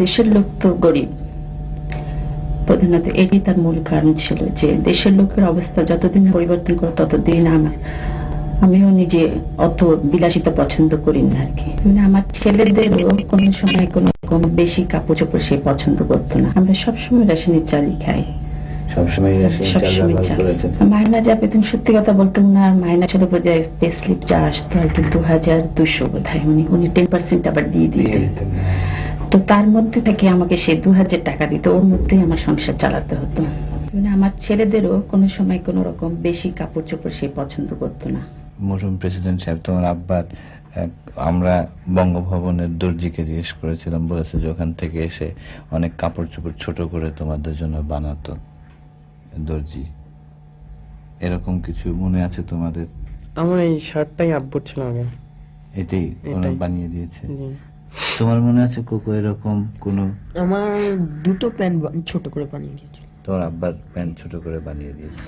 দেশের লোক তো গরিব, প্রধানত এটি তার মূল কারণ ছিল যে দেশের লোকের অবস্থা যতদিন পরিবর্তন করে ততদিন আমিও নিজে অত বিলাসিতা পছন্দ করি না আর কি। মানে আমার ছেলেদেরও কোনো সময় কোনো বেশি কাপড় চোপড় সে পছন্দ করতো না। আমরা সবসময় রেশনের চালই খাই, সবসময় মাইনা যা পেতেন, সত্যি কথা বলতে উনার মাইনা ছিল বোধহয় পে স্লিপ যা আসতো আর কি 2200 বোধহয়, উনি 10% আবার দিয়ে দিতেন। তো তার মধ্যে থেকে আমাকে সে 2000 টাকা দিত, ওর মধ্যেই আমার সংসার চালাতে হতো। মানে আমার ছেলেদেরও কোনো সময় কোনো রকম বেশি কাপড় চোপড় সে পছন্দ করতো না। মরহুম প্রেসিডেন্ট সাহেব, তোমার আব্বার আমরা বঙ্গভবনের দর্জিকে জিজ্ঞেস করেছিলাম, বলেছে যে ওখান থেকে এসে অনেক কাপড় চোপড় ছোট করে তোমাদের জন্য বানাতো দর্জি। এরকম কিছু মনে আছে তোমাদের? আমার এই শার্টটাই আব্বুর ছিল আগে, এটাই ওরা এটাই। বানিয়ে দিয়েছে। জি। তোমার মনে আছে কোকো এরকম কোনো? আমার দুটো প্যান্ট ছোট করে বানিয়ে দিয়েছিল। তোমার আব্বার প্যান্ট ছোট করে বানিয়ে দিয়েছে।